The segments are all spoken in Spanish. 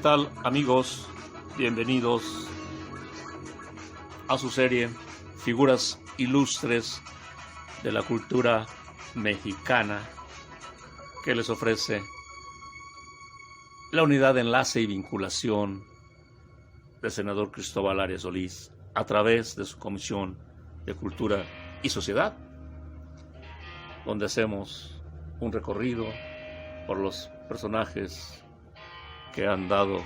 tal, amigos? Bienvenidos a su serie Figuras Ilustres de la Cultura Mexicana, que les ofrece la unidad de enlace y vinculación del senador Cristóbal Arias Solís a través de su Comisión de Cultura y Sociedad, donde hacemos un recorrido por los personajes que han dado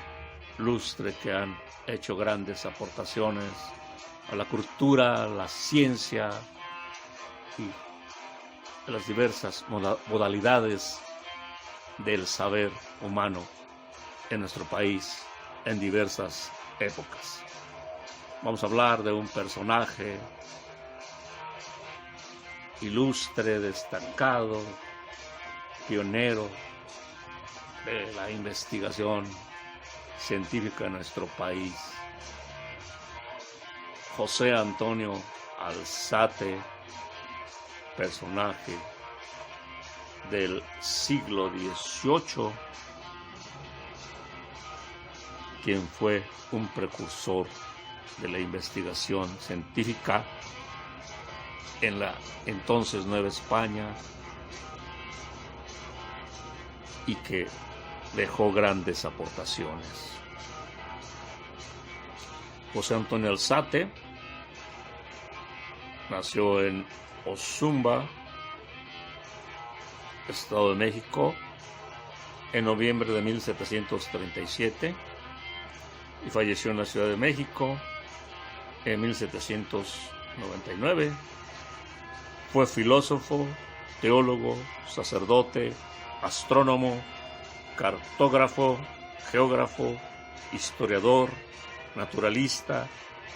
lustre, que han hecho grandes aportaciones a la cultura, a la ciencia y a las diversas modalidades del saber humano en nuestro país en diversas épocas. Vamos a hablar de un personaje ilustre, destacado, pionero de la investigación científica en nuestro país, José Antonio Alzate, personaje del siglo XVIII, quien fue un precursor de la investigación científica en la entonces Nueva España y que dejó grandes aportaciones. José Antonio Alzate nació en Ozumba, Estado de México, en noviembre de 1737 y falleció en la Ciudad de México en 1799. Fue filósofo, teólogo, sacerdote, astrónomo, cartógrafo, geógrafo, historiador, naturalista,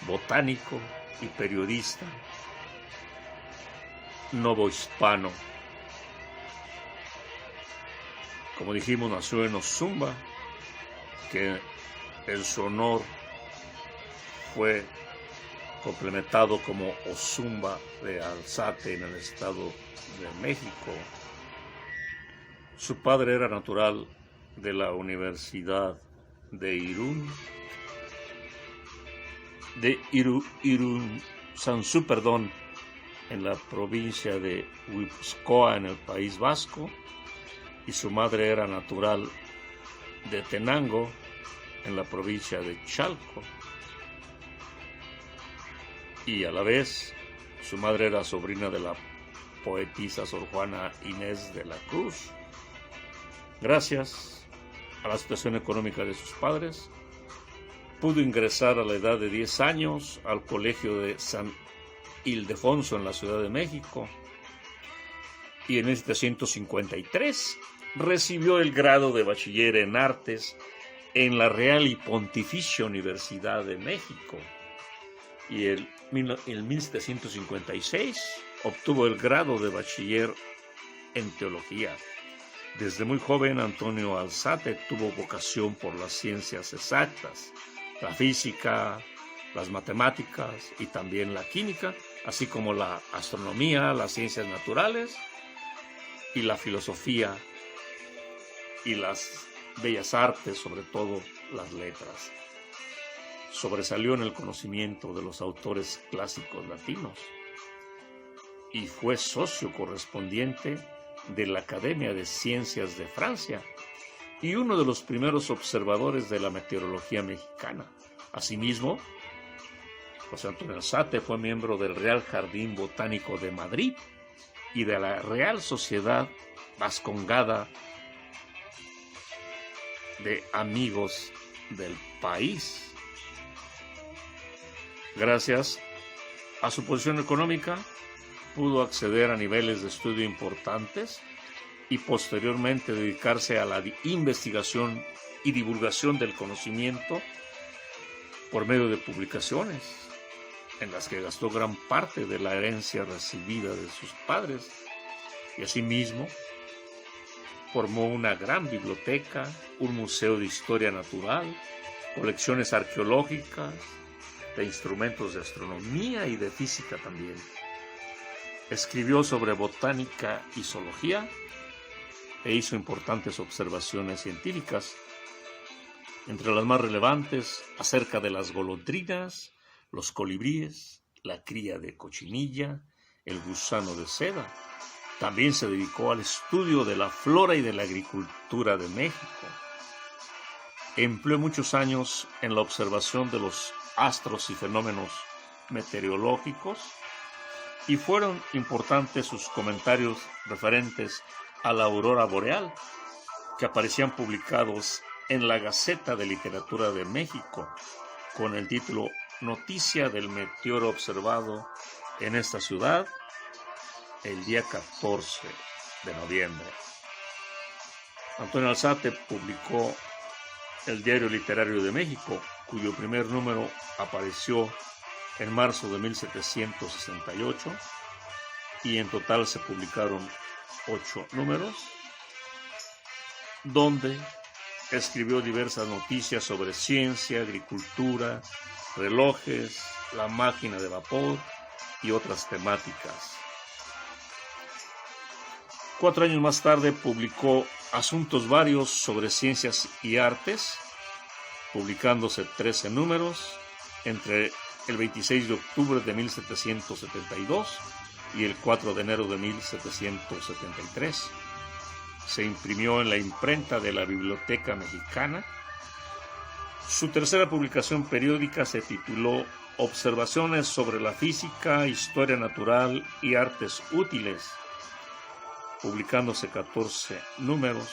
botánico y periodista novohispano. Como dijimos, nació en Ozumba, que en su honor fue complementado como Ozumba de Alzate en el Estado de México. Su padre era natural de la Universidad de Irunsanzu, en la provincia de Guipúzcoa, en el País Vasco, y su madre era natural de Tenango, en la provincia de Chalco, y a la vez su madre era sobrina de la poetisa Sor Juana Inés de la Cruz. Gracias a la situación económica de sus padres, pudo ingresar a la edad de 10 años al Colegio de San Ildefonso en la Ciudad de México, y en 1753 recibió el grado de bachiller en artes en la Real y Pontificia Universidad de México, y en 1756 obtuvo el grado de bachiller en teología. Desde muy joven, Antonio Alzate tuvo vocación por las ciencias exactas, la física, las matemáticas y también la química, así como la astronomía, las ciencias naturales y la filosofía y las bellas artes, sobre todo las letras. Sobresalió en el conocimiento de los autores clásicos latinos y fue socio correspondiente de la Academia de Ciencias de Francia y uno de los primeros observadores de la meteorología mexicana. Asimismo, José Antonio Alzate fue miembro del Real Jardín Botánico de Madrid y de la Real Sociedad Vascongada de Amigos del País. Gracias a su posición económica, pudo acceder a niveles de estudio importantes y posteriormente dedicarse a la investigación y divulgación del conocimiento por medio de publicaciones, en las que gastó gran parte de la herencia recibida de sus padres, y asimismo formó una gran biblioteca, un museo de historia natural, colecciones arqueológicas, de instrumentos de astronomía y de física también. Escribió sobre botánica y zoología e hizo importantes observaciones científicas. Entre las más relevantes, acerca de las golondrinas, los colibríes, la cría de cochinilla, el gusano de seda. También se dedicó al estudio de la flora y de la agricultura de México. Empleó muchos años en la observación de los astros y fenómenos meteorológicos, y fueron importantes sus comentarios referentes a la aurora boreal, que aparecían publicados en la Gaceta de Literatura de México, con el título Noticia del meteoro observado en esta ciudad el día 14 de noviembre. Antonio Alzate publicó el Diario Literario de México, cuyo primer número apareció en marzo de 1768, y en total se publicaron 8 números, donde escribió diversas noticias sobre ciencia, agricultura, relojes, la máquina de vapor y otras temáticas. 4 años más tarde publicó Asuntos Varios sobre Ciencias y Artes, publicándose 13 números entre el 26 de octubre de 1772 y el 4 de enero de 1773. Se imprimió en la imprenta de la Biblioteca Mexicana. Su tercera publicación periódica se tituló Observaciones sobre la física, historia natural y artes útiles, publicándose 14 números,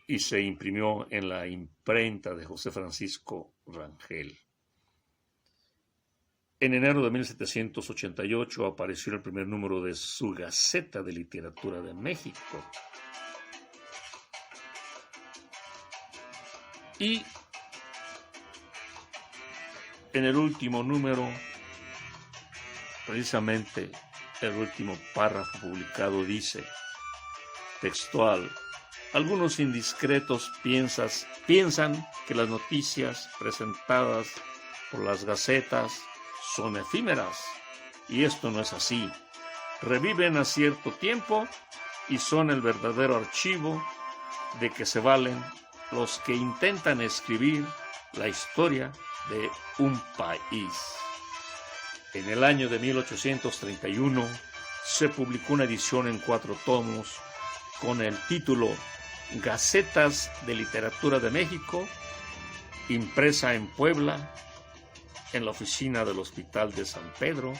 y se imprimió en la imprenta de José Francisco Rangel. En enero de 1788 apareció el primer número de su Gaceta de Literatura de México. Y en el último número, precisamente el último párrafo publicado, dice, textual: algunos indiscretos piensan que las noticias presentadas por las gacetas son efímeras, y esto no es así. Reviven a cierto tiempo y son el verdadero archivo de que se valen los que intentan escribir la historia de un país. En el año de 1831 se publicó una edición en 4 tomos con el título Gacetas de Literatura de México, impresa en Puebla, en la oficina del Hospital de San Pedro,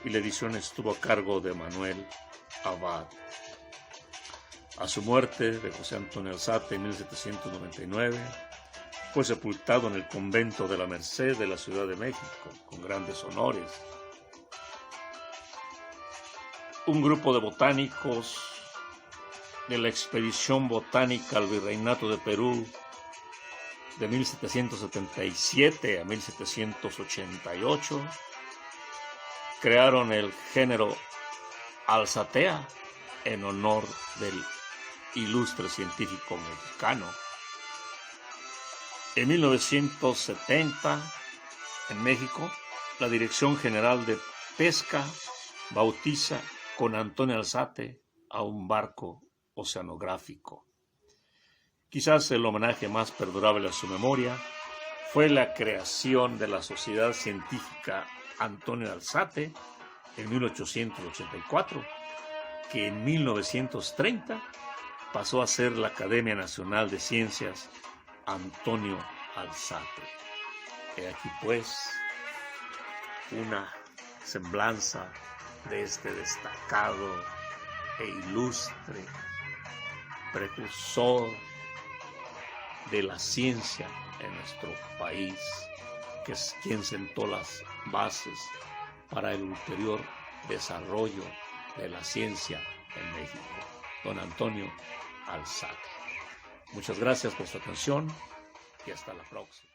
y la edición estuvo a cargo de Manuel Abad. A su muerte, de José Antonio Alzate, en 1799, fue sepultado en el convento de la Merced de la Ciudad de México, con grandes honores. Un grupo de botánicos de la expedición botánica al Virreinato de Perú de 1777 a 1788 crearon el género Alzatea en honor del ilustre científico mexicano. En 1970, en México, la Dirección General de Pesca bautiza con Antonio Alzate a un barco oceanográfico. Quizás el homenaje más perdurable a su memoria fue la creación de la Sociedad Científica Antonio Alzate en 1884, que en 1930 pasó a ser la Academia Nacional de Ciencias Antonio Alzate. He aquí pues una semblanza de este destacado e ilustre precursor de la ciencia en nuestro país, que es quien sentó las bases para el ulterior desarrollo de la ciencia en México, don Antonio Alzate. Muchas gracias por su atención y hasta la próxima.